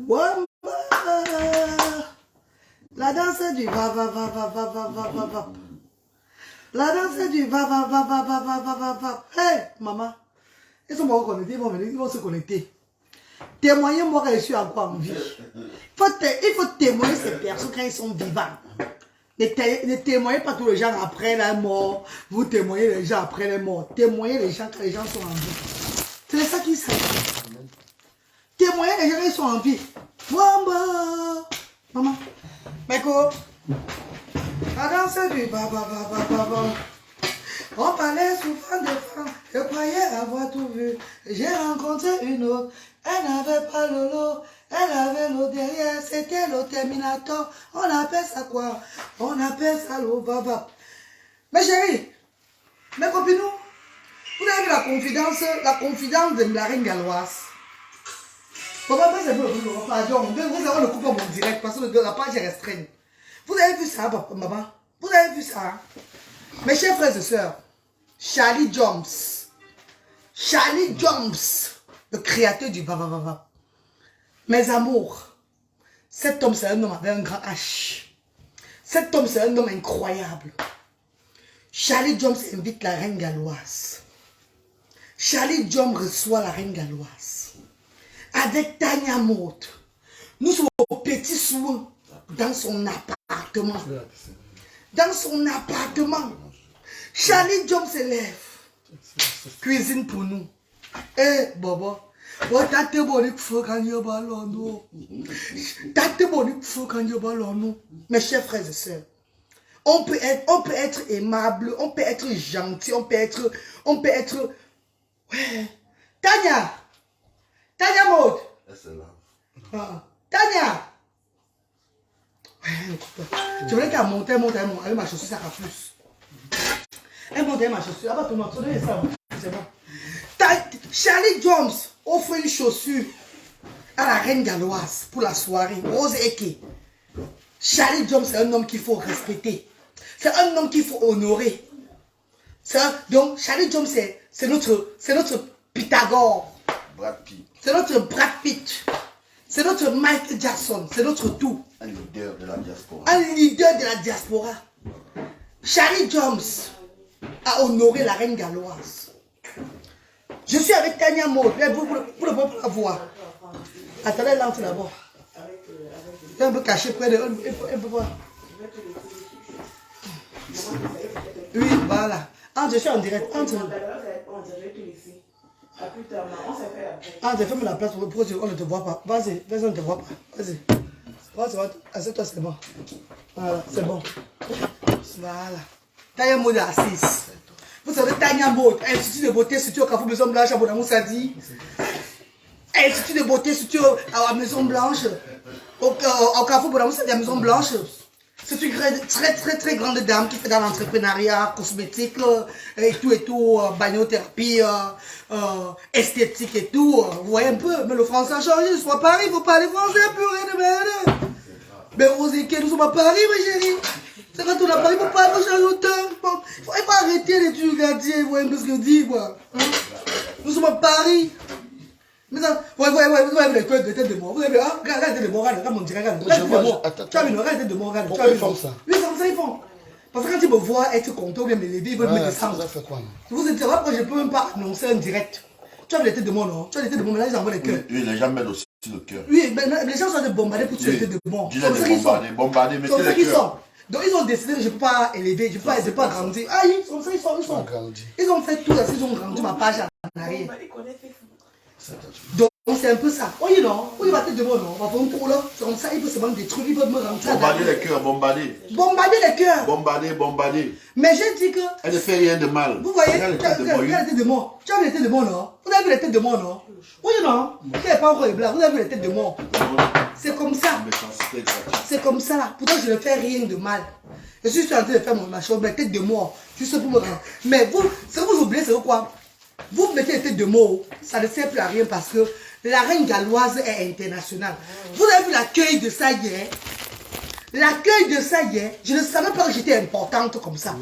Wamba. La danse du va, va, va, va, va, va, va, va, va. La danse du va, va, va, va, va, va, va, va, va. Hey, maman. Ils sont pas connectés, ils vont se connecter. Témoignez-moi que je suis encore en vie. Il faut témoigner ces personnes quand ils sont vivants. Ne témoignez pas tous les gens après la mort. Vous témoignez les gens après la mort. Témoignez les gens quand les gens sont en vie. C'est ça qui s'agit. Témoignez les gens quand ils sont en vie. Wamba. Maman. Meko. La danse du baba. On parlait souvent de femmes. Je croyais avoir tout vu. J'ai rencontré une autre. Elle n'avait pas le lot. Elle avait l'eau derrière, c'était l'eau Terminator. On appelle ça quoi? On appelle ça l'eau baba. Mes chéris, mes copines, vous avez vu la confidence de la reine galloise. Papa, vous avez le coupon en direct parce que la page est restreinte. Vous avez vu ça, papa, maman? Vous avez vu ça? Mes chers frères et sœurs, Charlie Jones, le créateur du baba. Mes amours, cet homme c'est un homme avec un grand H. Cet homme c'est un homme incroyable. Charlie Jones invite la reine galloise. Charlie Jones reçoit la reine galloise. Avec Tanya Maud. Nous sommes au petit soin dans son appartement. Dans son appartement. Charlie Jones se lève. Cuisine pour nous. Eh, Bobo. Mes chers frères et sœurs, on peut être aimable, on peut être gentil, on peut être, ouais. Tanya Maud. Tanya. Ouais, je voulais qu'elle monte avec ma chaussure, ça va plus. Elle monte avec ma chaussure, elle va tout le ça, c'est bon. Charlie Jones offre une chaussure à la reine galloise pour la soirée. Rose Eke. Charlie Jones, c'est un homme qu'il faut respecter. C'est un homme qu'il faut honorer. Donc, Charlie Jones, c'est notre Pythagore. C'est notre Brad Pitt. C'est notre Michael Jackson. C'est notre tout. Un leader de la diaspora. Un leader de la diaspora. Charlie Jones a honoré la reine galloise. Je suis avec Tanya Maud. Vous ne pouvez pas la voir. Attendez, lance d'abord. Elle est un peu cachée près de. Elle peut voir. Oui, voilà. Je suis en direct. Entre, ferme la place pour que on ne te voit pas. Vas-y, on ne te voit pas. Vas-y. Assieds-toi, c'est bon. Voilà, c'est bon. Voilà. Tanya Maud est assise. Vous savez, Tanya Maud, Institut de beauté, surtout au Carrefour Maison Blanche à Bonamou Sadi. Institut de beauté, surtout à la Maison Blanche. Au Carrefour Bonamou Sadi à la Maison Blanche. C'est une très grande dame qui fait dans l'entrepreneuriat, cosmétique, et tout, bagnothérapie, esthétique et tout. Vous voyez un peu, mais le français a changé. Nous sommes à Paris, il faut parler français, purée de merde. Mais Rosé, nous sommes à Paris, ma chérie. C'est quand on a parlé, il ne faut pas changer autant. Il faut arrêter les trucs gardiens, vous voyez un peu ce que je dis, quoi. Nous sommes à Paris. Mais ça, vous avez les cœurs de tête de moi. Vous avez, regarde la tête de moi, regarde mon direct, regarde. Tu as vu, regarde la tête de moi, regarde. Pourquoi ils font ça? Oui, c'est comme ça ils font. Parce que quand ils me voient être content ou bien me lever, ils veulent me descendre. Ça fait quoi? Vous êtes là, je ne peux même pas annoncer un direct. Tu as vu les têtes de moi, non? Tu as les têtes de moi, mais là, ils envoient les cœurs. Oui, les gens mettent aussi le cœur. Oui, mais les gens sont de bombarder pour tuer les têtes de moi. Dis-les de bombarder, mettez les cœurs. Donc ils ont décidé que je ne peux pas élever, je ne peux pas grandir. Ah, ils sont ça, ils sont. Ils ont fait tout ça, ils ont grandi ma page en arrière. Donc c'est un peu ça. Oui, non? Oui, il va te demander, non? On va faire un coup là. C'est comme ça, il peut se vendre des trucs, il peut me rentrer. Bombarder les cœurs, bombarder. Bombarder les cœurs. Bombarder. Mais j'ai dit que. Elle ne fait rien de mal. Vous voyez, regarde les têtes de mort. Tu as vu les têtes de mort, non? Vous avez vu les têtes de mort, non? Oui, non? Qui n'est pas encore les blancs, vous avez vu les têtes de mort. C'est comme ça. C'est comme ça là. Pourtant, je ne fais rien de mal. Je suis en train de faire ma chose, mais tête de mort. Juste pour me rendre. Mais vous, ce que vous oubliez, c'est quoi? Vous mettez les têtes de mort, ça ne sert plus à rien parce que la reine galloise est internationale. Vous avez vu l'accueil de ça hier? L'accueil de ça hier, je ne savais pas que j'étais importante comme ça.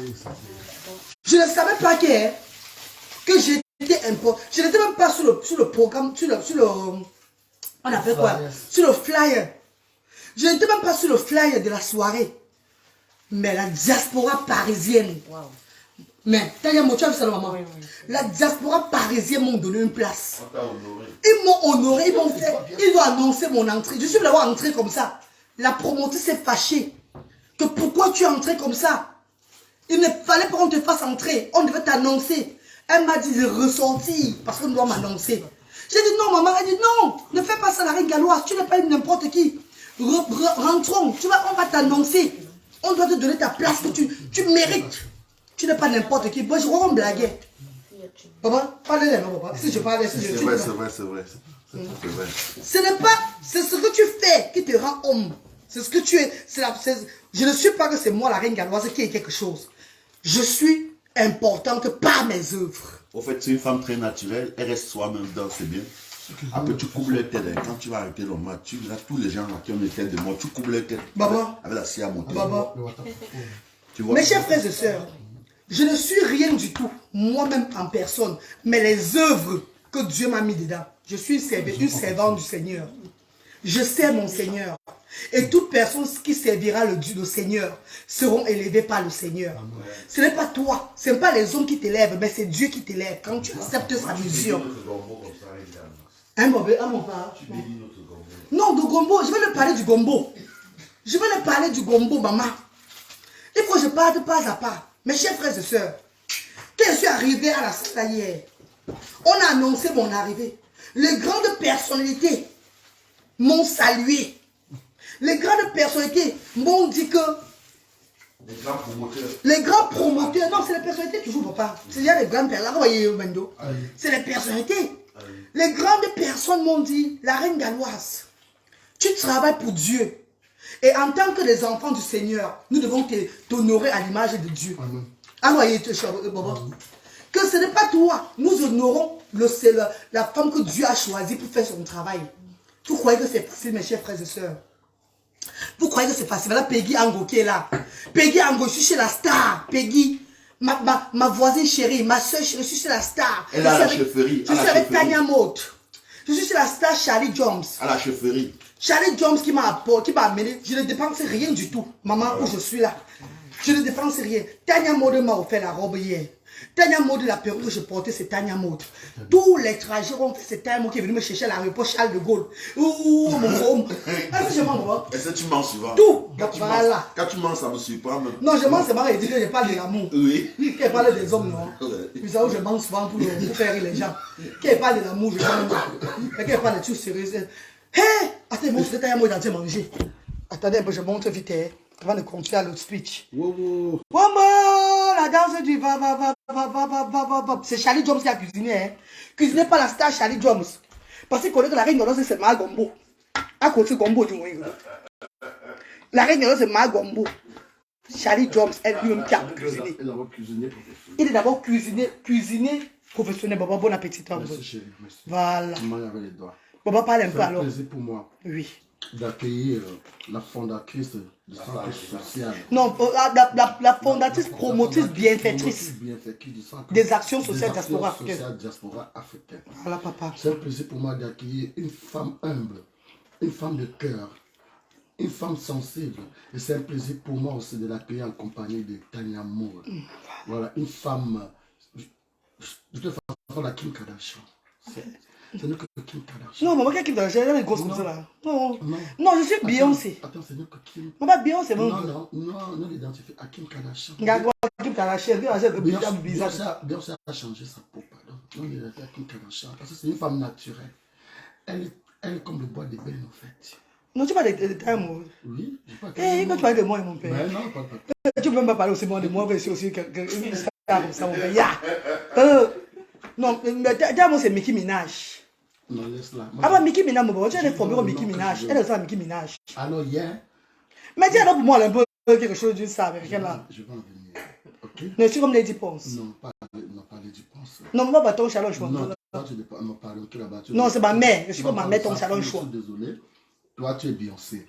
Je ne savais pas que j'étais importante. Je n'étais même pas sur le programme, sur le On appelle quoi? Sur le flyer. Je n'étais même pas sur le flyer de la soirée. Mais la diaspora parisienne. Wow. Mais, tu as vu ça, maman? Oui, oui. La diaspora parisienne m'ont donné une place. Ils m'ont honoré, ils m'ont fait. Ils ont annoncé mon entrée. Je suis venu avoir entré comme ça. La promotrice s'est fâchée. Que pourquoi tu es entré comme ça? Il ne fallait pas qu'on te fasse entrer. On devait t'annoncer. Elle m'a dit de ressortir parce qu'on doit m'annoncer. J'ai dit non, maman. Elle dit non, ne fais pas ça, la reine galloise. Tu n'es pas n'importe qui. Rentrons. On va t'annoncer. On doit te donner ta place que tu mérites. Tu n'es pas n'importe qui. Moi, je crois qu'on blaguait. Papa, parlez-les, non, papa. Si je parlais, si je... C'est vrai, c'est vrai, c'est vrai. C'est vrai. Ce n'est pas... C'est ce que tu fais qui te rend homme. C'est ce que tu es. Je ne suis pas que c'est moi, la reine galloise, qui est quelque chose. Je suis importante par mes œuvres. Au fait, c'est une femme très naturelle. Elle reste soi-même dedans, c'est bien. Après, tu coupes les têtes. Quand tu vas arrêter le match, tu verras tous les gens là qui ont les têtes de mort. Tu coupes les têtes. Baba. Avec la scie à monter. Baba. Tu vois? Mes chers frères et sœurs, je ne suis rien du tout, moi-même en personne, mais les œuvres que Dieu m'a mis dedans. Je suis une servante du Seigneur. Je sers mon Seigneur. Et toute personne qui servira le Seigneur seront élevées par le Seigneur. Ce n'est pas toi, ce n'est pas les hommes qui t'élèvent, mais c'est Dieu qui t'élève quand tu acceptes sa mission. Hein, mon père? Non, de gombo, je vais le parler du gombo. Je vais le parler du gombo, maman. Il faut que je parle pas à pas. Mes chers frères et sœurs, quand je suis arrivé à la salle hier, on a annoncé mon arrivée. Les grandes personnalités m'ont salué. Les grandes personnalités m'ont dit que... Les grands promoteurs. Les grands promoteurs, non, c'est les personnalités toujours, papa. C'est déjà les grandes personnes. C'est les personnalités. Les grandes personnes m'ont dit, la reine galloise, tu travailles pour Dieu. Et en tant que les enfants du Seigneur, nous devons t'honorer à l'image de Dieu. Alors, que ce n'est pas toi. Nous honorons la femme que Dieu a choisie pour faire son travail. Vous croyez que c'est facile, mes chers frères et sœurs? Vous croyez que c'est facile? Voilà Peggy Ango qui est là. Peggy Ango, je suis chez la star. Peggy, ma voisine chérie, ma soeur chérie, je suis chez la star. Elle a la chefferie. Je suis avec Tanya Mote. Je suis chez la star Charlie Jones. À la chefferie. Charlie Jones qui m'a amené, je ne dépense rien du tout. Maman, où je suis là. Je ne dépense rien. Tanya Mode m'a offert la robe hier. Tanya Mode, la perruque que je portais, c'est Tanya Mode. Tous les trajets ont fait, c'est Tanya Mode qui est venu me chercher à l'aéroport Charles de Gaulle. Ouh, mon gros. Est-ce que je mens, est-ce que tu mens souvent? Tout. Voilà. Quand tu mens, ça me surprend. Non, je mens, c'est marrant, il dit que je parle de l'amour. Oui. Qu'elle parle des hommes, non. Vous savez, je mens souvent pour faire rire les gens. Qu'elle parle de l'amour, je mens. Mais qu'elle parle de tout sérieux. Hé! Attends, montre Tanya Mode dans manger. Attendez un peu, je montre vite, avant de continuer à l'autre speech. Wow. La danse du va. C'est Charlie Jones qui a cuisiné, hein. Cuisiné par la star Charlie Jones. Parce qu'il connaît que la reine de l'os, c'est Ma Gombo. À côté Gombo du moins. La reine de l'os, c'est Ma Gombo. Charlie Jones, elle lui-même qui a cuisiné. Il est d'abord cuisiné professionnel. Baba, bon appétit. Voilà. Baba, parle un peu alors. C'est un plaisir pour moi. Oui. D'accueillir la fondatrice du centre social. Non, la fondatrice, promotrice, bienfaitrice des actions sociales diaspora africaines. Voilà, papa. C'est un plaisir pour moi d'accueillir une femme humble, une femme de cœur, une femme sensible. Et c'est un plaisir pour moi aussi de l'accueillir en compagnie de Tanya Moore. Voilà, une femme, de toute façon, la Kim Kardashian. C'est nous que Kim Kardashian. Non, maman, Kim Kardashian, elle est grosse comme ça là. Non, je suis Beyoncé. Attends, c'est nous que Kim. Maman, Beyoncé, bon. Non, l'identifier à Kim Kardashian. Kim Kardashian, Beyoncé a changé sa peau, pardon. Non, l'identifier à Kim Kardashian. Parce que c'est une femme naturelle. Elle est comme le bois d'ébène, en fait. Non, tu parles de Tanya. Oui, je parle de Eh, quand tu parles de moi et mon père. Ben non, pas. Tu peux même pas parler aussi bon de moi, mais c'est aussi une star comme ça, mon père. Non, mais Tanya, c'est Nicki Minaj. Non, laisse-la. Ah bah Nicki Minaj, elle est formée comme Nicki Minaj. Elle est ça, Nicki Minaj. Alors, hier. Mais dis alors pour moi, elle est un peu quelque chose d'une star américaine là. Je vais en venir. Ok? Non, je suis comme Lady Ponce. Non, pas Lady Ponce. Non, moi, ton chalon choix. Non, toi, tu n'es pas parlé là-bas. Non, c'est ma mère. Je suis comme ma mère, ton chalon choix. Je suis désolé. Toi, tu es Beyoncé.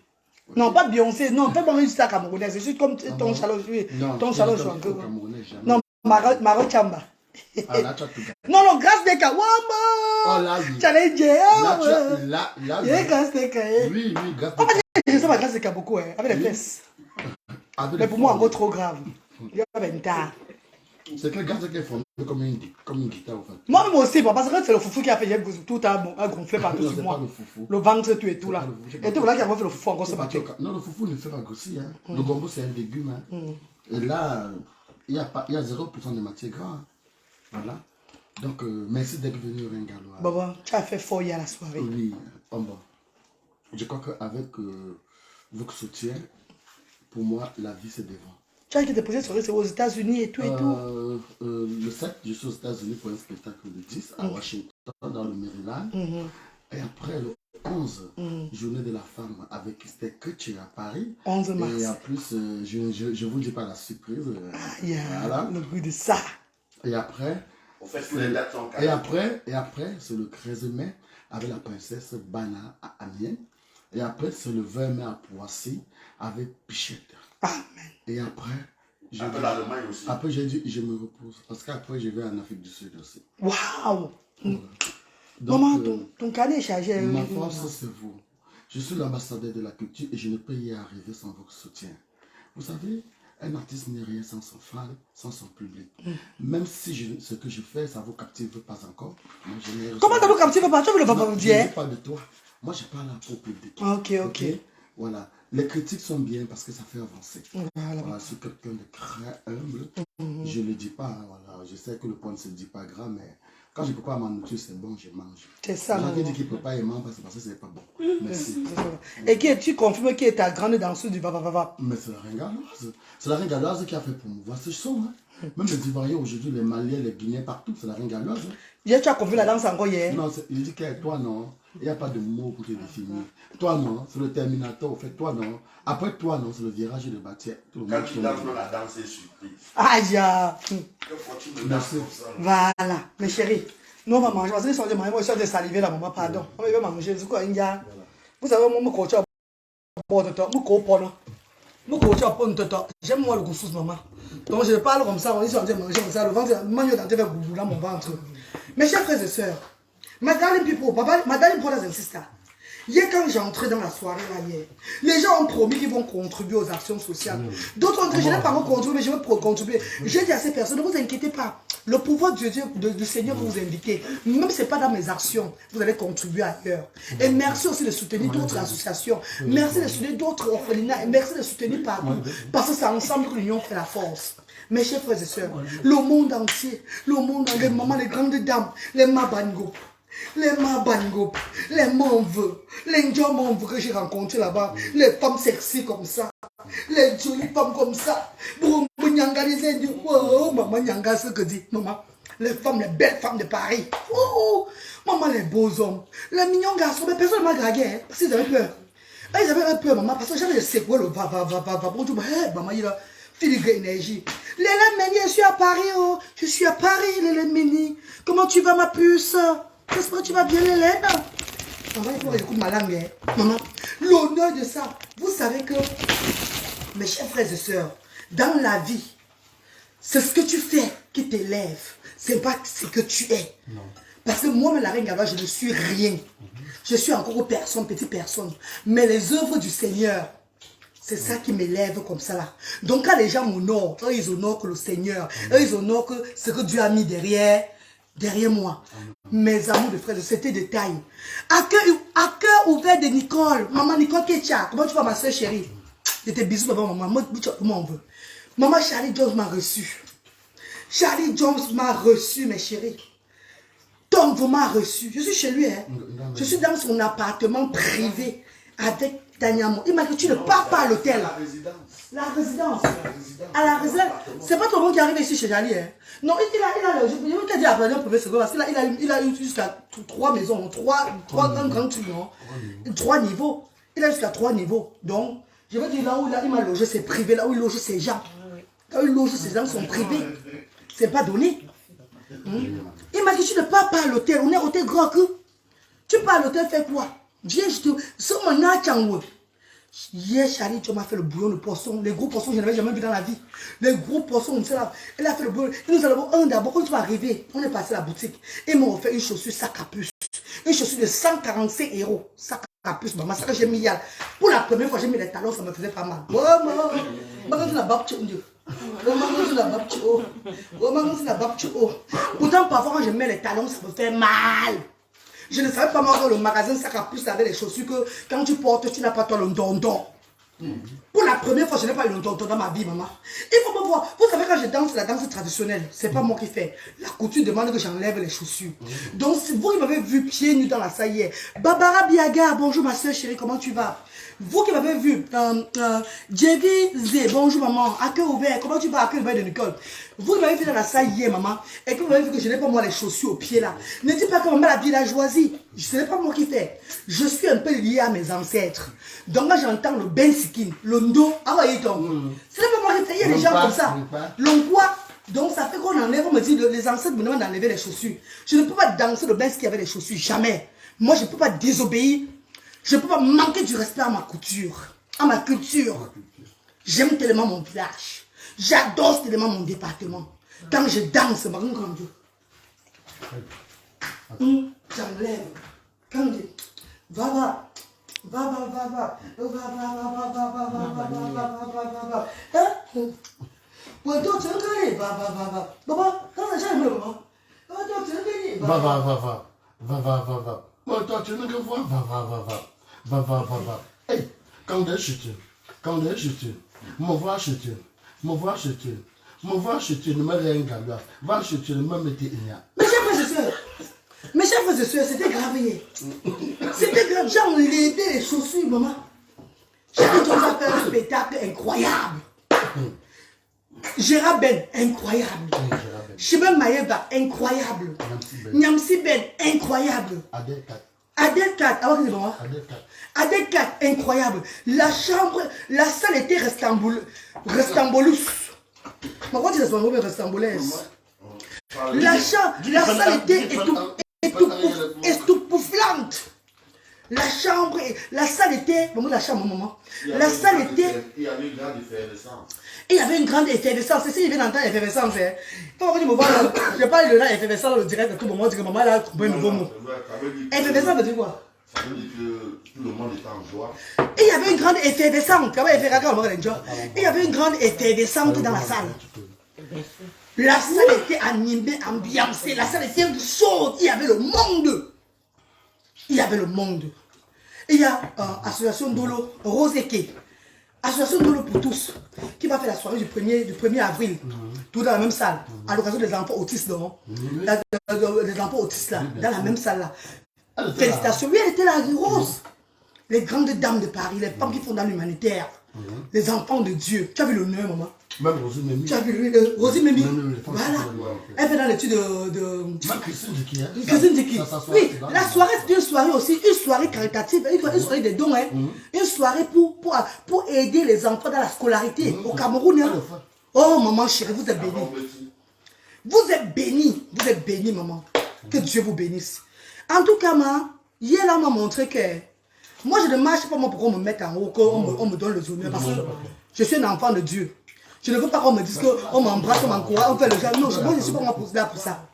Non, pas Beyoncé. Non, pas une star camerounaise. Je suis comme ton chalon choix. Ton chalon choix. Non, Maro Chamba. Ah, là, tu as tout gagné. Non, grâce des cas. Oh, là, oui. Challenge. Là, Il est grâce des cas. oui, grâce des cas. Je sais pas grâce des cas beaucoup, avec les fesses. Mais pour moi, encore trop grave. Il y a une tard. C'est que le gars qui est formé comme une guitare, en fait. Moi-même aussi, parce que c'est le foufou qui a fait tout a gonflé partout Non, sur c'est moi. pas le foufou. Le ventre, tout et tout là. Et tout voilà qui a fait le foufou encore ce matin. Non, le foufou ne fait pas grossir. Hein. Le gombo, c'est un légume. Hein. Et là, il y a 0% de matière grasse. Hein. Voilà. Donc, merci d'être venu au Ringalois. Bon, tu as fait fort hier la soirée. Oui, bon. Je crois qu'avec votre soutien, pour moi, la vie, c'est devant. Tu as été déposé sur aux États-Unis et tout et tout. Le 7, je suis aux États-Unis pour un spectacle le 10 à Washington, dans le Maryland. Et après, le 11, journée de la femme avec Esther Kutcher à Paris. 11 mars. Et en plus, je vous dis pas la surprise. Voilà. Le goût de ça. Et après, On fait tous les dates sont et après, c'est le 13 mai avec la princesse Bana à Amiens. Et après, c'est le 20 mai à Poissy avec Pichette. Amen. Et après, l'Allemagne aussi. après j'ai dit, je me repose. Parce qu'après, je vais en Afrique du Sud aussi. Waouh! Donc, Maman, ton carnet est chargé. ma force, c'est vous. Je suis l'ambassadeur de la culture et je ne peux y arriver sans votre soutien. Vous savez, un artiste n'est rien sans son fan, sans son public. Même si ce que je fais, ça ne vous captive pas encore. Moi, comment ça vous captive pas? Tu veux le papa Je dire? ne parle pas de toi. Moi, je parle au public. Ok. Voilà. Les critiques sont bien parce que ça fait avancer. Voilà. Voilà, je suis quelqu'un de très humble. Je ne le dis pas. Voilà. Je sais que le point ne se dit pas gras, mais quand je ne peux pas m'en nourrir, c'est bon, je mange. C'est ça. J'avais dit qu'il ne peut pas aimer parce que ce n'est pas bon. Merci. Et tu confirmes qui est ta grande danseuse du Vava? Mais c'est la Ringaloise. C'est la Ringaloise qui a fait promouvoir ce son. Hein. Même les Ivoiriens aujourd'hui, les Maliens, les Guinéens, partout, c'est la Ringaloise. Hein. Tu as confirmé la danse encore hier? Non, il dit que toi, non. Il n'y a pas de mots pour te définir. Toi, non, c'est le Terminator. En fait, toi, non. Après, toi, non, c'est le virage de bâtir. Quand tu danses, la danse est surprise. Aïe! Merci. Voilà, mes chéris. Nous, on va manger. Parce qu'ils sont de manger. Moi, je suis de saliver la maman, pardon. On va manger. C'est quoi, India? Vous savez, moi, je coach à j'aime moi le goût sous maman. Donc, je parle comme ça. Ils sont en train de manger comme ça. Le ventre, moi, je suis dans mon ventre. Mes chers frères et sœurs, Madame Pipo, Madame Brothers and Sisters, hier quand j'ai entré dans la soirée là hier, les gens ont promis qu'ils vont contribuer aux actions sociales. D'autres ont dit, je n'ai pas encore contribué, mais je vais contribuer. J'ai dit à ces personnes, ne vous inquiétez pas. Le pouvoir de Dieu, du Seigneur vous indiquer. Même si ce n'est pas dans mes actions, vous allez contribuer ailleurs. Et merci aussi de soutenir d'autres associations. Merci de soutenir d'autres orphelinats. Merci de soutenir partout. Parce que c'est ensemble que l'union fait la force. Mes chers frères et sœurs, le monde entier, les mamans, les grandes dames, les mabango, les manveux, les gens que j'ai rencontrés là-bas, les femmes sexy comme ça, les jolies femmes comme ça, oh, maman Nyanga, ce que dit, maman, les femmes, les belles femmes de Paris, oh, maman, les beaux hommes, les mignons garçons, mais personne ne m'a dragué, hein, parce qu'ils avaient peur. Ils avaient peur, maman, parce que j'avais secoué le maman, il a filigré énergie. Léla Méni, je suis à Paris, oh, je suis à Paris, Léla Méni. Comment tu vas, ma puce? J'espère que tu vas bien, Hélène. Maman, il faut que j'écoute ma langue. Hein. Maman, l'honneur de ça. Vous savez que, mes chers frères et sœurs, dans la vie, c'est ce que tu fais qui t'élève. C'est pas ce que tu es. Non. Parce que moi, la reine Galois, je ne suis rien. Je suis encore personne, petite personne. Mais les œuvres du Seigneur, c'est ça qui m'élève comme ça là. Donc quand les gens m'honorent, eux ils honorent que le Seigneur, eux ils honorent que ce que Dieu a mis derrière moi. Mes amours de frères, c'était des détails. À cœur ouvert de Nicole, maman Nicole Ketcha, comment tu vas ma soeur chérie? J'étais bisous papa, maman, comment on veut. Maman Charlie Jones m'a reçu. Charlie Jones m'a reçu mes chéris. Tom vous m'a reçu. Je suis chez lui, hein. Je suis dans son appartement privé avec Tanyamo. Il m'a dit tu ne pars pas à l'hôtel. La résidence. À la résidence. C'est pas tout le monde qui arrive ici chez Jali. Hein. Non, il a le. Je vais te dire après un premier second parce qu'il a eu jusqu'à 3 maisons, 3 grands trucs, 3 niveaux. Il a jusqu'à 3 niveaux. Donc, je veux dire là où il m'a logé, c'est privé. Là où il loge ses gens. Là où il loge ses gens sont privés. C'est pas donné. Il m'a dit tu ne pars pas à l'hôtel. On est à l'hôtel grand que. Tu pars à l'hôtel, fais quoi? Viens, je te. Hier, Charlie, tu m'as fait le bouillon de poisson. Les gros poissons, je n'avais jamais vu dans la vie. Les gros poissons, elle a fait le bouillon. Et nous allons un d'abord, quand tu vas arriver, on est passé à la boutique. Et ils m'ont offert une chaussure sac à puce. Une chaussure de 145 €. Sac à puce, maman. Ça que j'ai mis hier. Pour la première fois, j'ai mis les talons, ça me faisait pas mal. Pourtant, parfois, quand je mets les talons, ça me fait mal. Je ne savais pas moi que le magasin sac à puce avait les chaussures que quand tu portes, tu n'as pas toi le dondon. Pour la première fois, je n'ai pas eu le dondon dans ma vie, maman. Il faut me voir. Vous savez, quand je danse la danse traditionnelle, c'est pas moi qui fais. La couture demande que j'enlève les chaussures. Donc, si vous qui m'avez vu pieds nus dans la salle hier, Barbara Biaga, bonjour ma soeur chérie, comment tu vas? Vous qui m'avez vu, Jevi Zé, bonjour maman, à cœur ouvert, comment tu vas, à cœur ouvert de Nicole? Vous qui m'avez vu dans la salle hier, maman, et que vous m'avez vu que je n'ai pas moi les chaussures aux pieds là. Ne dites pas que maman la villageoisie, ce n'est pas moi qui fais. Je suis un peu lié à mes ancêtres. Donc là j'entends le ben sikin, le ndo, ah ouais, donc. Ce n'est pas moi qui fais, il y a des gens comme ça. L'onquoi. Donc ça fait qu'on enlève, on me dit, les ancêtres me demandent d'enlever les chaussures. Je ne peux pas danser le ben qui avait les chaussures, jamais. Moi je ne peux pas désobéir. Je ne peux pas manquer du respect à ma couture, à ma culture. J'aime tellement mon village. J'adore tellement mon département. Quand je danse, ma grand Dieu. J'enlève. Quand je... Va. Moi, toi, tu ne le vois, va. Hey, quand est-ce que tu m'envoies chez tu, ne me regarde, va chez tu, ne me mette rien. Mes chers frères et sœurs, c'était grave hier. C'était grave, j'ai enlevé les chaussures, maman. J'ai dit qu'on va faire un spectacle incroyable. Gérard Ben, incroyable. Chibem Maïeba, incroyable. Nyamsi Ben, incroyable. Adel 4, ah ouais, Adel 4, incroyable. La chambre, la salle était restambolus. Pourquoi tu dis restambolaise? La salle était étoufflante. La chambre, la salle était, la chambre, maman. La salle était. Il y avait une grande effervescence. Il y avait une grande effervescence. C'est si il vient d'entendre l'effervescence. Quand tu me vois, je parle de l'effervescence, le direct, à tout moment, je dis que maman a trouvé un nouveau mot. Effervescence veut dire quoi? Ça veut dire que tout le monde était en joie. Et il y avait une grande effervescence. Il y avait une grande effervescence dans la salle. La salle était animée, ambiancée. La salle était chaude. Il y avait le monde. Il y avait le monde. Et il y a Association Dolo, Roseke. Association Dolo pour tous, qui va faire la soirée du 1er avril, tout dans la même salle, à l'occasion des enfants autistes, des enfants autistes là, dans la même salle là. Félicitations. Oui, elle était là, Rose. Les grandes dames de Paris, les femmes qui font dans l'humanitaire, les enfants de Dieu. Tu as vu l'honneur, maman? Même Rosie Memi. Tu as vu Rosie Memi? Voilà. Elle fait dans l'étude de Christine Diki. Christine Diki. Oui, la soirée, c'est une soirée aussi, une soirée caritative, une soirée de dons, hein. Une soirée pour aider les enfants dans la scolarité au Cameroun. Hein. Oh, maman chérie, vous êtes bénis. Vous êtes bénis, maman. Que Dieu vous bénisse. En tout cas, maman, hier, là, on m'a montré que moi, je ne marche pas moi pour qu'on me mette en haut, qu'on me donne le honneur, parce que je suis un enfant de Dieu. Je ne veux pas qu'on me dise qu'on m'embrasse, on m'encourage, on fait le genre. Non, moi je ne suis pas là pour ça.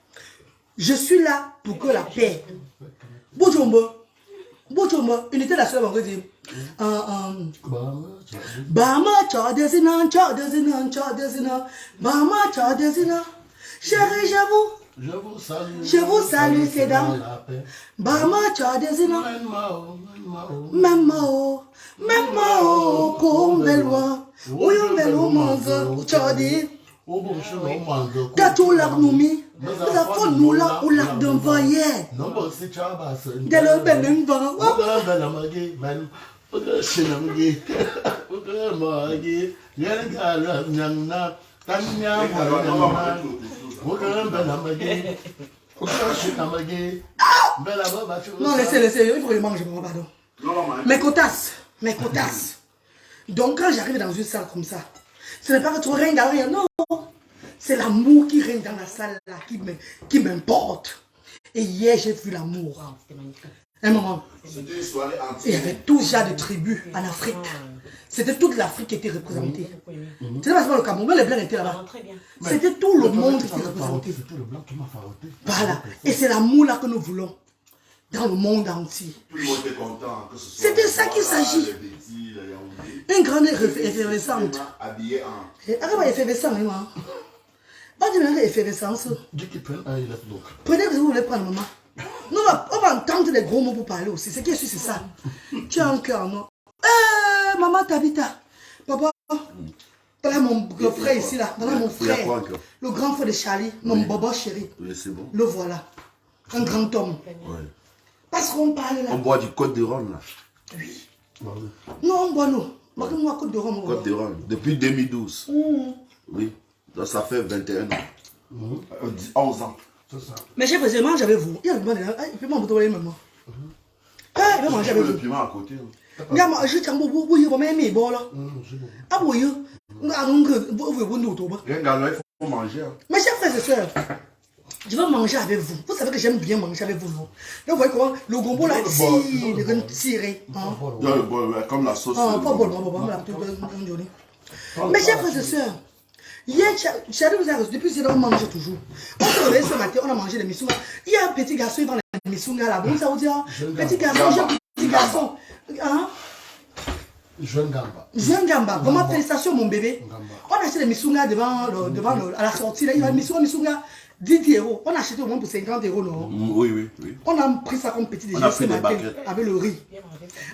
Je suis là pour que la paix. Bojombo, unité nationale, on va dire. Bama, tcha desina. Bama, tcha desina. Chérie, je vous salue, c'est dans la paix. Bama, tcha desina. Même mao, comme de loin. Oui, on est au monde, tu as dit. Tatou l'arnoumi, la faune nous là, ou l'arc d'un voyer. Dès le bel invent. Non, laissez, il faut que je mange, pardon. Mes cotasses. Donc quand j'arrive dans une salle comme ça, ce n'est pas que tu règnes dans rien, non. C'est l'amour qui règne dans la salle là, qui m'importe. Et hier, j'ai vu l'amour. Un moment. C'était une soirée entière. Il y avait tout genre de tribus en Afrique. C'était toute l'Afrique qui était représentée. C'était pas seulement le Cameroun, les Blancs étaient là-bas. Très bien. C'était tout le monde qui était représenté. C'était le blanc qui m'a faroté. Voilà. Et c'est l'amour là que nous voulons. Dans le monde entier. Tout le monde était content. C'est de ça qu'il s'agit. Une grande effervescence. Habillé en... Arrête, effervescence, moi. Pas de manière effervescence. Dès qu'ils prennent un, ils lèvent l'autre. Prenez que vous voulez prendre, maman. Nous, on va entendre des gros mots pour parler aussi. Ce qui est sûr, c'est ça. Tu as un cœur, non? Maman Tabita. Papa. Voilà mon frère ici, là. Voilà mon frère. Le grand frère de Charlie. Mon bobo chéri. Oui, c'est bon. Le voilà. Un grand homme. Ouais. Parce qu'on parle là. On boit du Côte de Rhône, là. Oui. Non, on boit nous. Moi, Côte de Rhône. Côte de Rhône. Depuis 2012. Oui. Donc ça fait 21 ans. 11 ans. C'est ça. Mais j'ai fait manger avec vous. Il peut m'emboutonner maman. Il va manger avec Le vous. piment à côté. Regarde, je tiens beaucoup, vous avez mis bon là. Ah oui, vous Regarde, il faut manger. mes chers frères et sœurs, je vais manger avec vous. Vous savez que j'aime bien manger avec vous. Donc vous voyez comment le gombo là tire, tiré. Comme la sauce. Pas bon, mes chers frères et sœurs, hier, Charlie vous a reçu, depuis que on mange toujours. On se réveille ce matin, on a mangé des missungas. Il y a un petit garçon, il vend les missungas là. Bon, ça vous dit, petit garçon, petit garçon. Hein? Jeune gamba. Jeune gamba, vraiment félicitations mon bébé. On a acheté les missungas devant à la sortie. Là, il y a une missunga 10 euros. On a acheté au moins pour 50 euros, non? Oui. On a pris ça comme petit déjeuner On a fait ce des matin baguettes. avec le riz.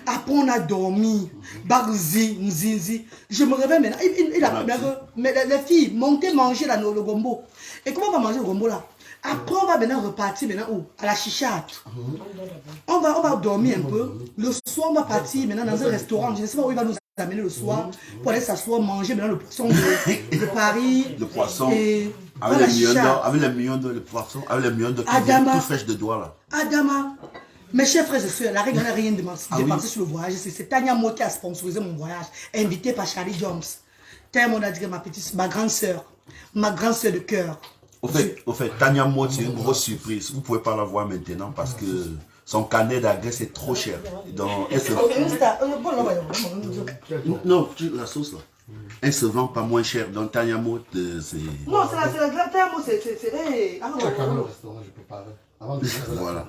Après, on a dormi. Barzi, Nzinzi. Je me réveille maintenant. Mais les filles, montez manger là, le gombo. Et comment on va manger le gombo là? Après, on va maintenant repartir maintenant où? À la chichate. On va dormir un peu. Le soir, on va partir maintenant dans un restaurant. Je ne sais pas où il va nous amener le soir pour aller s'asseoir, manger maintenant le poisson de Paris. Le poisson. Et Avec les millions de le poisson. Avec les millions de qui viennent tout fraîche de doigts là. Adama, mes chers frères et sœurs, la règle n'a rien demandé. J'ai parti sur le voyage. C'est Tania Mo qui a sponsorisé mon voyage, invité par Charlie Jones. Tellement on a dit que ma grande sœur de cœur. Au fait, Tania Maud, c'est une grosse surprise. Vous ne pouvez pas la voir maintenant parce que son carnet d'adresse est trop cher. Donc, elle se... Non, la sauce là. Elle se vend pas moins cher. Donc, Tania Maud, c'est... Non, c'est la grande Tania Mo, c'est... Au restaurant, je préparais. Avant de faire la Voilà.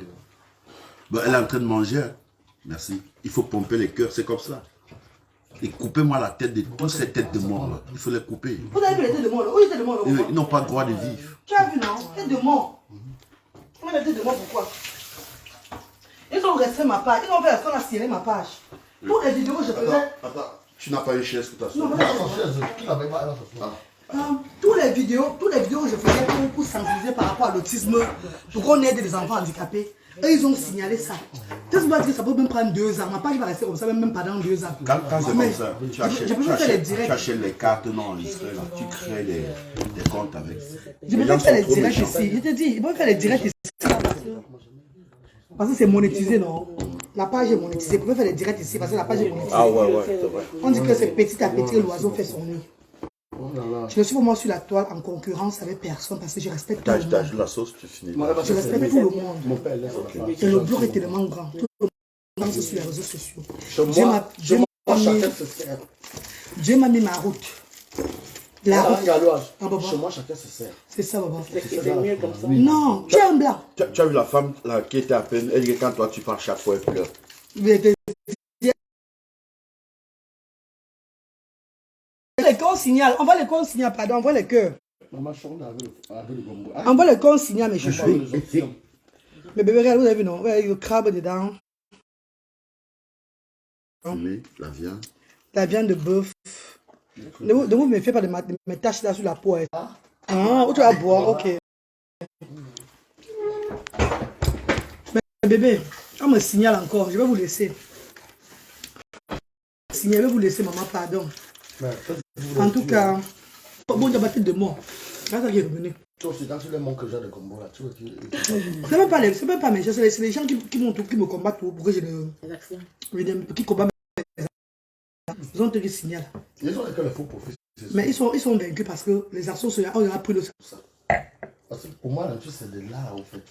Bon, elle est en train de manger. Merci. Il faut pomper les cœurs, c'est comme ça. Et coupez-moi la tête de toutes ces têtes de mort là. Il faut les couper. Vous avez vu les têtes de mort là? Où les têtes de mort là? Ils n'ont pas le droit de vivre. Tu as vu non? Tête de mort. On a les têtes de mort pourquoi? Ils ont resté ma page. Ils ont fait qu'on a scellé ma page. Toutes les vidéos que je faisais. Attends, tu n'as pas une chaise pour t'asseoir. Toutes les vidéos que je faisais pour sensibiliser par rapport à l'autisme, pour qu'on aide les enfants handicapés. Et ils ont signalé ça. Qu'est-ce que ça peut même prendre 2 ans? Ma page va rester comme ça, même pendant 2 ans. Quand c'est comme ça, tu achètes les cartes non enregistrées là, tu crées des comptes avec. Je peux pas faire les directs ici. Je te dis, je peux faire les directs ici. Parce que c'est monétisé, non? La page est monétisée. Je peux faire les directs ici parce que la page est monétisée. Ah ouais, c'est vrai. On dit que c'est petit à petit que l'oiseau fait son nid. Je ne suis pas moi sur la toile en concurrence avec personne parce que je respecte tout le monde. T'ajoutes la sauce, tu finis. Je respecte tout le monde. Et le bloc est tellement grand. Tout le monde est sur les réseaux sociaux. Dieu m'a mis ma route. La route. Chez moi, chacun se sert. C'est ça, Baba. C'est mieux comme ça. Non, tu es un blanc. Tu as vu la femme là, qui était à peine, elle dit que quand toi tu pars chaque fois, elle pleure. Les cons signal, on voit les cons signal, pardon, on voit les cœurs. Maman chante avec le gombo. On voit les cons signal, mes chouchous. Mais bébé, regarde, vous avez vu, non? Ouais, le crabe dedans. Oui, la viande. La viande de bœuf. Ne vous me faites pas de mes taches là sur la peau. Ah, où tu vas boire, ok. Mais bébé, on me signale encore, je vais vous laisser. Je vais vous laisser, maman, pardon. En tout cas, bon, j'ai battu de mort. C'est ça qui est revenu. Toi aussi, quand tu les manques déjà de combo là, tu vois qui. C'est même pas mes choses, c'est les gens qui me combattent pour que je ne. Qui combattent mes. Ils ont été signalés. Ils ont que les faux profits. Mais ils sont vaincus parce que les actions sont là, on a pris le. Parce que pour moi, la chose c'est de là en fait.